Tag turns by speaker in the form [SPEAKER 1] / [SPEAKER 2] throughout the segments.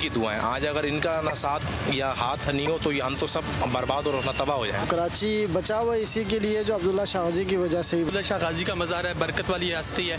[SPEAKER 1] की दुआएं। आज अगर इनका ना साथ या हाथ नहीं हो तो हम तो सब बर्बाद और तबाह हो जाए।
[SPEAKER 2] कराची बचा हुआ इसी के लिए जो अब्दुल्ला शाह गाजी की वजह से।
[SPEAKER 3] अब्दुल्ला शाह गाजी का मज़ार है, बरकत वाली हस्ती है।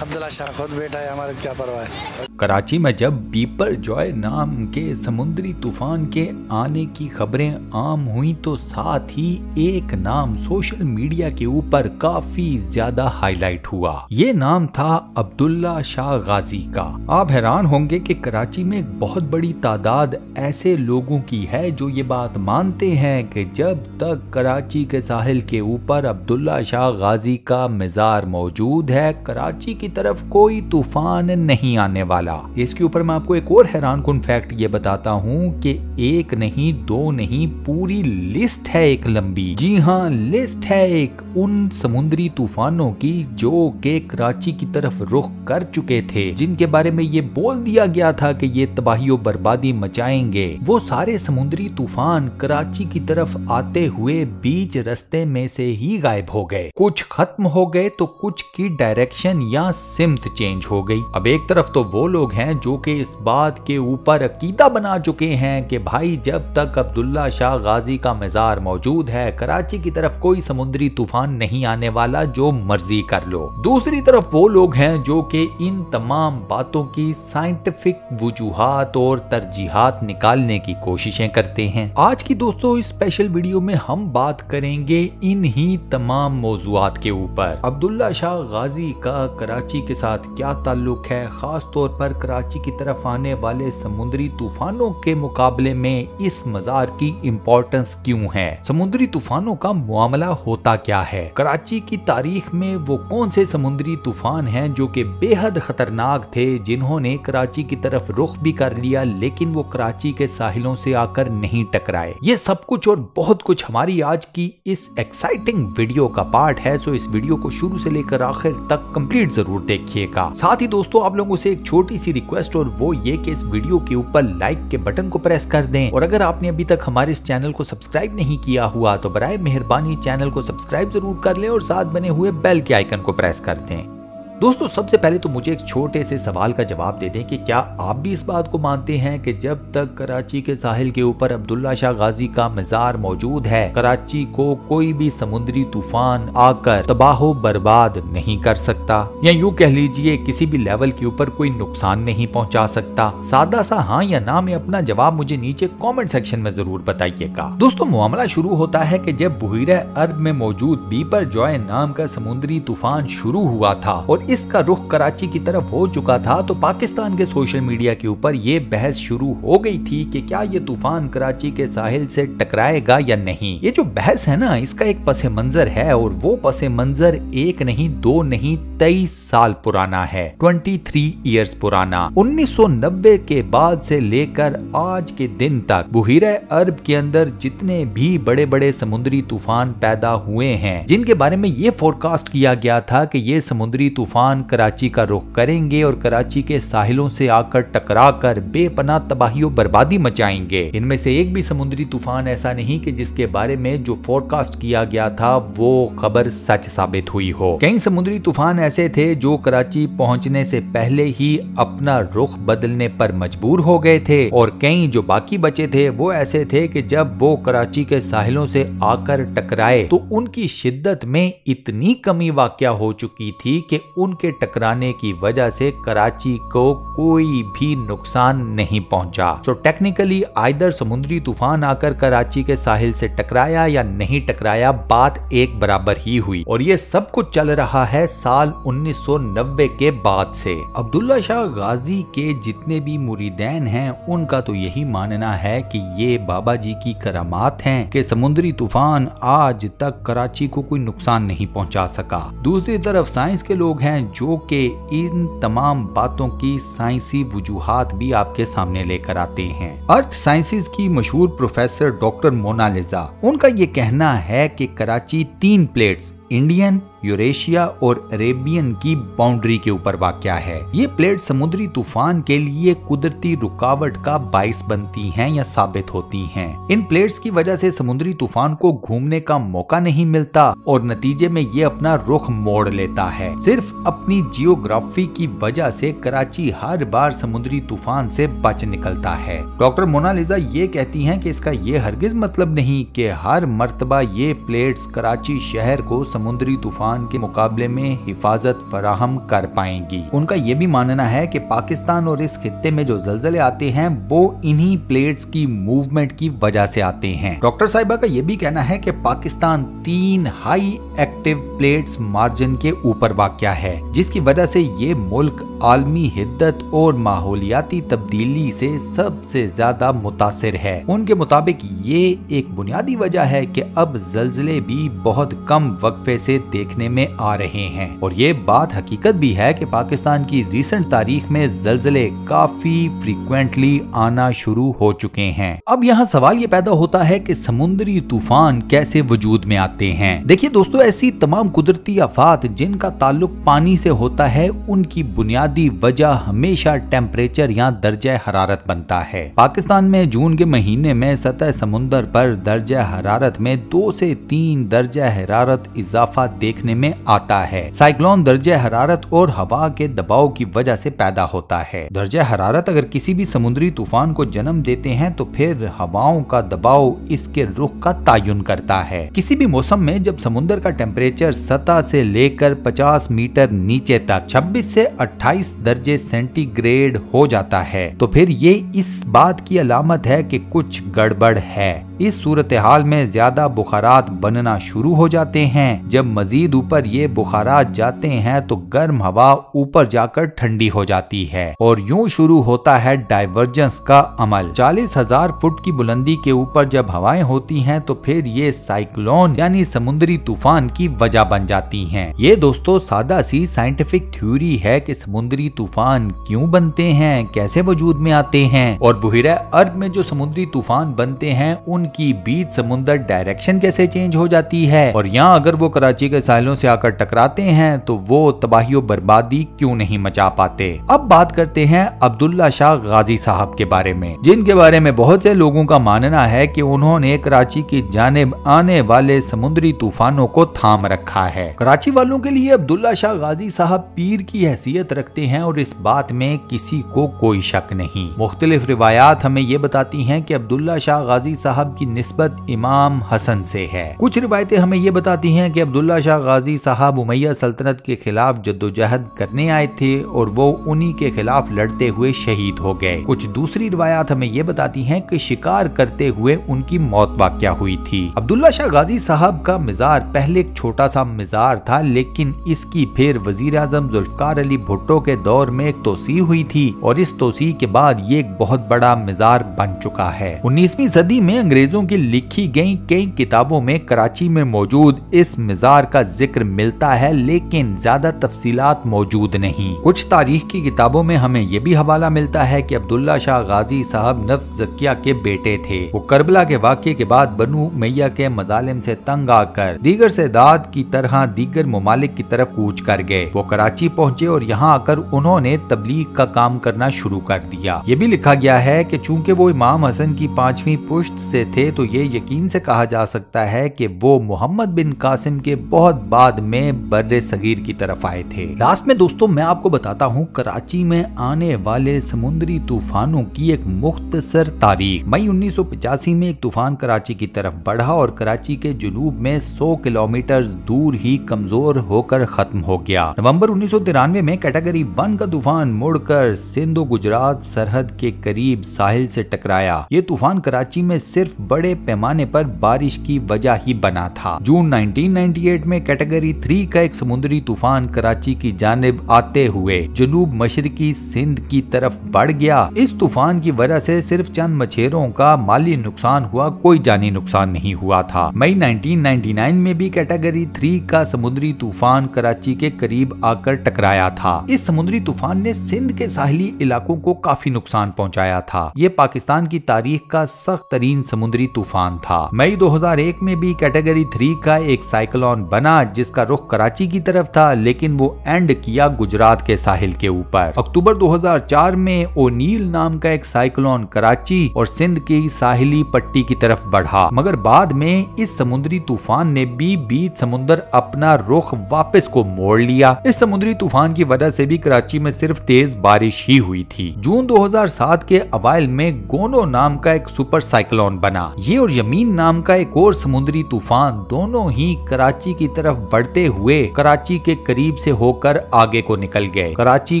[SPEAKER 2] अब्दुल्ला शाह खुद बेटा है, हमारे क्या परवाह है।
[SPEAKER 4] कराची में जब बिपरजॉय नाम के समुद्री तूफान के आने की खबरें आम हुई तो साथ ही एक नाम सोशल मीडिया के ऊपर काफी ज्यादा हाईलाइट हुआ। ये नाम था अब्दुल्ला शाह गाजी का। आप हैरान होंगे कि कराची में एक बहुत बड़ी तादाद ऐसे लोगों की है जो ये बात मानते हैं कि जब तक कराची के साहिल के ऊपर अब्दुल्ला शाह गाजी का मज़ार मौजूद है, कराची की तरफ कोई तूफान नहीं आने वाला। इसके ऊपर मैं आपको एक और हैरान कुन फैक्ट ये बताता हूँ कि एक नहीं दो नहीं पूरी लिस्ट है एक लंबी। जी हाँ, लिस्ट है एक उन समुद्री तूफानों की जो के कराची की तरफ रुख कर चुके थे, जिनके बारे में ये बोल दिया गया था कि ये तबाही और बर्बादी मचाएंगे। वो सारे समुद्री तूफान कराची की तरफ आते हुए बीच रास्ते में से ही गायब हो गए। कुछ खत्म हो गए तो कुछ की डायरेक्शन या सिमत चेंज हो गई। अब एक तरफ तो वो लोग हैं जो कि इस बात के ऊपर अकीदा बना चुके हैं कि भाई जब तक अब्दुल्ला शाह गाजी का मज़ार मौजूद है, कराची की तरफ कोई समुद्री तूफान नहीं आने वाला, जो मर्जी कर लो। दूसरी तरफ वो लोग हैं जो कि इन तमाम बातों की साइंटिफिक वजूहात और तरजीहात निकालने की कोशिशें करते हैं। आज की दोस्तों इस स्पेशल वीडियो में हम बात करेंगे इन ही तमाम मौज़ूआत के ऊपर। अब्दुल्ला शाह गाजी का कराची के साथ क्या ताल्लुक है, खास तौर पर कराची की तरफ आने वाले समुद्री तूफानों के मुकाबले में इस मज़ार की इम्पोर्टेंस क्यों है, समुद्री तूफानों का मामला होता क्या है, कराची की तारीख में वो कौन से समुद्री तूफान हैं जो कि बेहद खतरनाक थे, जिन्होंने कराची की तरफ रुख भी कर लिया लेकिन वो कराची के साहिलों से आकर नहीं टकराए। ये सब कुछ और बहुत कुछ हमारी आज की इस एक्साइटिंग वीडियो का पार्ट है। सो इस वीडियो को शुरू से लेकर आखिर तक कंप्लीट जरूर देखिएगा। साथ ही दोस्तों आप लोगों से एक छोटी सी रिक्वेस्ट और वो ये कि इस वीडियो के ऊपर लाइक के बटन को प्रेस कर दें, और अगर आपने अभी तक हमारे इस चैनल को सब्सक्राइब नहीं किया हुआ तो बराए मेहरबानी चैनल को सब्सक्राइब जरूर कर लें और साथ बने हुए बेल के आइकन को प्रेस कर दें। दोस्तों सबसे पहले तो मुझे एक छोटे से सवाल का जवाब दे दें कि क्या आप भी इस बात को मानते हैं कि जब तक कराची के साहिल के ऊपर अब्दुल्ला शाह गाजी का मज़ार मौजूद है, कराची को कोई भी समुद्री तूफान आकर तबाहो बर्बाद नहीं कर सकता, या यूं कह लीजिए किसी भी लेवल के ऊपर कोई नुकसान नहीं पहुंचा सकता? सादा सा हाँ या ना में अपना जवाब मुझे नीचे कॉमेंट सेक्शन में जरूर बताइएगा। दोस्तों मामला शुरू होता है कि जब बुहीरा अरब में मौजूद बिपरजॉय नाम का समुद्री तूफान शुरू हुआ था और इसका रुख कराची की तरफ हो चुका था, तो पाकिस्तान के सोशल मीडिया के ऊपर ये बहस शुरू हो गई थी कि क्या ये तूफान कराची के साहिल से टकराएगा या नहीं। ये जो बहस है ना, इसका एक पस मंजर है, और वो पस मंजर एक नहीं दो नहीं 23 साल पुराना है, 23 इयर्स पुराना। 1990 के बाद से लेकर आज के दिन तक बुहीरा अरब के अंदर जितने भी बड़े बड़े समुद्री तूफान पैदा हुए हैं, जिनके बारे में ये फोरकास्ट किया गया था कि ये समुद्री तूफान कराची का रुख करेंगे और कराची के साहिलों से आकर टकराकर बेपनाह तबाही और बर्बादी मचाएंगे, इनमें से एक भी समुद्री तूफान ऐसा नहीं कि जिसके बारे में जो फोरकास्ट किया गया था वो खबर सच साबित हुई हो। कई समुद्री तूफान ऐसे थे जो कराची पहुंचने से पहले ही अपना रुख बदलने पर मजबूर हो गए थे, और कई जो बाकी बचे थे वो ऐसे थे कि जब वो कराची के साहिलों से आकर टकराए तो उनकी शिद्दत में इतनी कमी वाक़या हो चुकी थी कि उनके टकराने की वजह से कराची को कोई भी नुकसान नहीं पहुंचा। तो टेक्निकली आइदर समुद्री तूफान आकर कराची के साहिल से टकराया या नहीं टकराया, बात एक बराबर ही हुई, और ये सब कुछ चल रहा है साल 1990 के बाद से। अब्दुल्ला शाह गाजी के जितने भी मुरीदैन हैं उनका तो यही मानना है कि ये बाबा जी की करामात हैं कि समुद्री तूफान आज तक कराची को कोई नुकसान नहीं पहुंचा सका। दूसरी तरफ साइंस के लोग हैं जो कि इन तमाम बातों की साइंसी वजूहात भी आपके सामने लेकर आते हैं। अर्थ साइंसेज की मशहूर प्रोफेसर डॉक्टर मोनालिजा, उनका ये कहना है कि कराची 3 प्लेट्स इंडियन, यूरेशिया और अरेबियन की बाउंड्री के ऊपर वाक़या है। ये प्लेट समुद्री तूफान के लिए कुदरती रुकावट का बाइस बनती हैं या साबित होती हैं। इन प्लेट्स की वजह से समुद्री तूफान को घूमने का मौका नहीं मिलता और नतीजे में ये अपना रुख मोड़ लेता है। सिर्फ अपनी जियोग्राफी की वजह से कराची हर बार समुद्री तूफान से बच निकलता है। डॉक्टर मोनालिजा ये कहती हैं कि इसका ये हरगिज मतलब नहीं कि हर मर्तबा ये प्लेट्स कराची शहर को समुद्री तूफान के मुकाबले में हिफाजत फराहम कर पाएंगी। उनका ये भी मानना है कि पाकिस्तान और इस खित्ते में जो ज़लज़ले आते हैं वो इन्हीं प्लेट्स की मूवमेंट की वजह से आते हैं। डॉक्टर साहिबा का ये भी कहना है कि Pakistan 3 high active plates margin के ऊपर वाक़या है, जिसकी वजह से ये मुल्क आलमी हिद्दत और माहौलियाती तब्दीली से सबसे ज्यादा मुतासिर है। उनके मुताबिक ये एक बुनियादी वजह है कि अब ज़लज़ले भी बहुत कम वक्फे से देखने में आ रहे हैं और ये बात हकीकत भी है कि पाकिस्तान की रीसेंट तारीख में ज़लज़ले काफी फ्रीक्वेंटली आना शुरू हो चुके हैं। अब यहाँ सवाल ये पैदा होता है कि समुद्री तूफान कैसे वजूद में आते हैं। देखिए दोस्तों, ऐसी तमाम कुदरती आफात जिनका ताल्लुक पानी से होता है, उनकी बुनियादी वजह हमेशा टेम्परेचर या दर्जा हरारत बनता है। पाकिस्तान में जून के महीने में सतह समुंदर पर दर्जा हरारत में 2 से 3 दर्जा हरारत इजाफा देखने में आता है। साइक्लोन दर्जा हरारत और हवा के दबाव की वजह से पैदा होता है। दर्जा हरारत अगर किसी भी समुद्री तूफान को जन्म देते हैं तो फिर हवाओं का दबाव इसके रुख का तयन करता है। किसी भी मौसम में जब समुद्र का टेम्परेचर सतह से लेकर 50 मीटर नीचे तक 26 से 28 दर्जे सेंटीग्रेड हो जाता है तो फिर ये इस बात की अलामत है कि कुछ गड़बड़ है। इस सूरत हाल में ज्यादा बुखारात बनना शुरू हो जाते हैं। जब मजीद ऊपर ये बुखारात जाते हैं तो गर्म हवा ऊपर जाकर ठंडी हो जाती है और यूं शुरू होता है डाइवर्जेंस का अमल। 40,000 फुट की बुलंदी के ऊपर जब हवाएं होती हैं तो फिर ये साइक्लोन यानी समुद्री तूफान की वजह बन जाती हैं। ये दोस्तों सादा सी साइंटिफिक थ्योरी है कि समुद्री तूफान क्यों बनते हैं, कैसे वजूद में आते हैं और बुहिरा अरब में जो समुद्री तूफान बनते हैं उनकी बीच समुद्र डायरेक्शन कैसे चेंज हो जाती है और यहाँ अगर वो कराची के साहिलों से आकर टकराते हैं तो वो तबाही और बर्बादी क्यों नहीं मचा पाते। अब बात करते हैं अब्दुल्ला शाह गाजी साहब के बारे में, जिनके बारे में बहुत से लोगों का मानना है कि उन्होंने कराची की जानिब आने वाले समुद्री तूफानों को थाम रखा है। कराची वालों के लिए अब्दुल्ला शाह गाजी साहब पीर की हैसियत रखते हैं और इस बात में किसी को कोई शक नहीं। मुख्तलिफ रिवायात हमें ये बताती हैं कि अब्दुल्ला शाह गाजी साहब की निस्बत इमाम हसन से है। कुछ रिवायतें हमें ये बताती हैं कि अब्दुल्ला शाह गाजी साहब उमैया सल्तनत के खिलाफ जद्दोजहद करने आए थे और वो उन्हीं के खिलाफ लड़ते हुए शहीद हो गए। कुछ दूसरी रिवायात हमें ये बताती हैं कि शिकार करते हुए उनकी मौत वाक़या हुई थी। अब्दुल्ला शाह गाजी साहब का मिज़ार पहले एक छोटा सा मिज़ार था, लेकिन इसकी फिर वजीर आज़म जुल्फ़िकार अली भुट्टो के दौर में एक तोसी हुई थी और इस तोसी के बाद ये एक बहुत बड़ा मिज़ार बन चुका है। 19वीं सदी में अंग्रेजों की लिखी गई कई किताबों में कराची में मौजूद इस मिज़ार का जिक्र मिलता है, लेकिन ज्यादा तफसीलात मौजूद नहीं। कुछ तारीख की किताबों में हमें ये भी हवाला मिलता है कि अब्दुल्ला शाह गाजी साहब नफ्स ज़किया के बेटे थे। वो करबला के वाक़ये के बाद बनु उमैया के मजालिम से तंग आकर दीगर सेदात की तरह दीगर ममालिक की तरफ कूच कर गए। वो कराची पहुंचे और यहाँ आकर उन्होंने तबलीग का काम करना शुरू कर दिया। ये भी लिखा गया है कि चूंकि वो इमाम हसन की 5वीं पुश्त से थे तो ये यकीन से कहा जा सकता है कि वो मोहम्मद बिन कासिम के बहुत बाद में बर्रे सगीर की तरफ आए थे। लास्ट में दोस्तों मैं आपको बताता हूँ कराची में आने वाले समुद्री तूफानों की एक मुख्तसर तारीख। मई 1985 में एक तूफान कराची की तरफ बढ़ा और कराची के जुनूब में 100 किलोमीटर दूर ही कमजोर होकर खत्म हो गया। नवंबर 1993 में कैटेगरी 1 का तूफान मुड़कर सिंध गुजरात सरहद के करीब साहिल से टकराया। ये तूफान कराची में सिर्फ बड़े पैमाने पर बारिश की वजह ही बना था। जून 1998 में कैटेगरी 3 का एक समुद्री तूफान कराची की जानिब आते हुए जनूब मशरकी सिंध की तरफ बढ़ गया। इस तूफान की वजह से सिर्फ चंद मछेरों का माली नुकसान हुआ, कोई जानी नुकसान नहीं हुआ था। मई 1999 में भी कैटेगरी 3 का समुद्री तूफान कराची के करीब आकर टकराया था। इस समुद्री तूफान ने सिंध के साहिली इलाकों को काफी नुकसान पहुंचाया था। ये पाकिस्तान की तारीख का सख्त तरीन समुद्री समुद्री तूफान था। मई 2001 में भी कैटेगरी 3 का एक साइक्लोन बना जिसका रुख कराची की तरफ था, लेकिन वो एंड किया गुजरात के साहिल के ऊपर। अक्टूबर 2004 में ओनील नाम का एक साइक्लोन कराची और सिंध की साहिली पट्टी की तरफ बढ़ा, मगर बाद में इस समुद्री तूफान ने भी बीच समुद्र अपना रुख वापस को मोड़ लिया। इस समुद्री तूफान की वजह से भी कराची में सिर्फ तेज बारिश ही हुई थी। जून 2007 के अवाइल में गोनो नाम का एक सुपर साइक्लोन बना। ये और यमीन नाम का एक और समुद्री तूफान दोनों ही कराची की तरफ बढ़ते हुए कराची के करीब से होकर आगे को निकल गए। कराची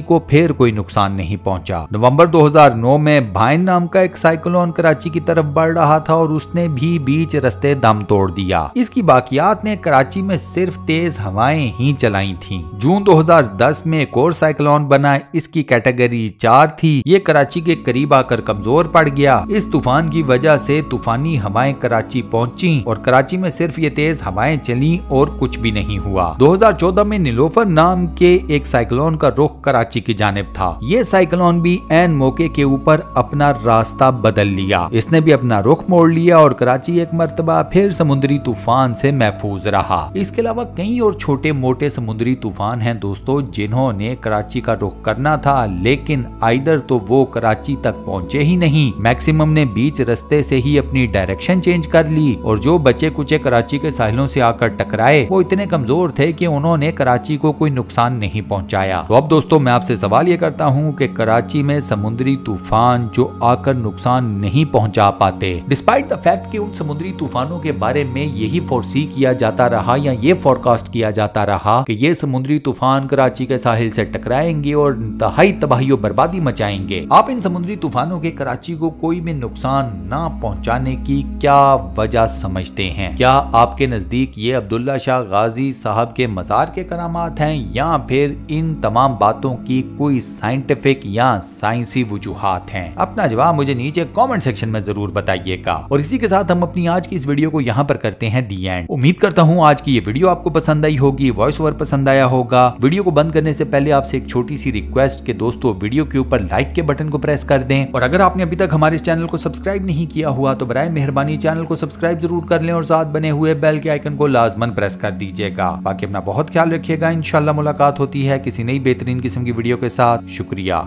[SPEAKER 4] को फिर कोई नुकसान नहीं पहुंचा। नवंबर 2009 में भाइन नाम का एक साइक्लोन कराची की तरफ बढ़ रहा था और उसने भी बीच रास्ते दम तोड़ दिया। इसकी बाकियात ने कराची में सिर्फ तेज हवाएं ही चलाई थीं। जून 2010 में एक और साइक्लोन बना, इसकी कैटेगरी 4 थी। ये कराची के करीब आकर कमजोर पड़ गया। इस तूफान की वजह से तूफानी हवाएं कराची पहुंची और कराची में सिर्फ ये तेज हवाएं चली और कुछ भी नहीं हुआ। 2014 में नीलोफर नाम के एक साइक्लोन का रुख कराची की जानिब था। ये साइक्लोन भी ऐन मौके के ऊपर अपना रास्ता बदल लिया। इसने भी अपना रुख मोड़ लिया और कराची एक मर्तबा फिर समुद्री तूफान से महफूज रहा। इसके अलावा कई और छोटे मोटे समुद्री तूफान हैं दोस्तों, जिन्होंने कराची का रुख करना था, लेकिन आइदर तो वो कराची तक पहुंचे ही नहीं, मैक्सिमम ने बीच रास्ते से ही अपनी डायरेक्शन चेंज कर ली, और जो बचे कुचे कराची के साहिलों से आकर टकराए वो इतने कमजोर थे कि उन्होंने कराची को कोई नुकसान नहीं पहुंचाया। तो अब दोस्तों मैं आपसे सवाल ये करता हूं कि कराची में समुद्री तूफान जो आकर नुकसान नहीं पहुंचा पाते, डिस्पाइट द फैक्ट कि उन समुद्री तूफानों के बारे में यही फोरसी किया जाता रहा या ये फोरकास्ट किया जाता रहा कि ये समुद्री तूफान कराची के साहिल से टकराएंगे और इंतहाई तबाही और बर्बादी मचाएंगे, आप इन समुद्री तूफानों के कराची को कोई भी नुकसान ना पहुंचाने की क्या वजह समझते हैं? क्या आपके नजदीक ये अब्दुल्ला शाह गाजी साहब के मजार के करामात हैं या फिर इन तमाम बातों की कोई साइंटिफिक या साइंसी वजूहात हैं? अपना जवाब मुझे नीचे कमेंट सेक्शन में जरूर बताइएगा। और इसी के साथ हम अपनी आज की इस वीडियो को यहाँ पर करते हैं दी एंड। उम्मीद करता हूँ आज की ये वीडियो आपको पसंद आई होगी, वॉइस ओवर पसंद आया होगा। वीडियो को बंद करने से पहले आपसे एक छोटी सी रिक्वेस्ट कि दोस्तों वीडियो के ऊपर लाइक के बटन को प्रेस कर दें, और अगर आपने अभी तक हमारे इस चैनल को सब्सक्राइब नहीं किया हुआ तो बराए मेहरबानी चैनल को सब्सक्राइब जरूर कर लें और साथ बने हुए बेल के आइकन को लाजमन प्रेस कर दीजिएगा। बाकी अपना बहुत ख्याल रखिएगा। इंशाल्लाह मुलाकात होती है किसी नई बेहतरीन किस्म की वीडियो के साथ। शुक्रिया।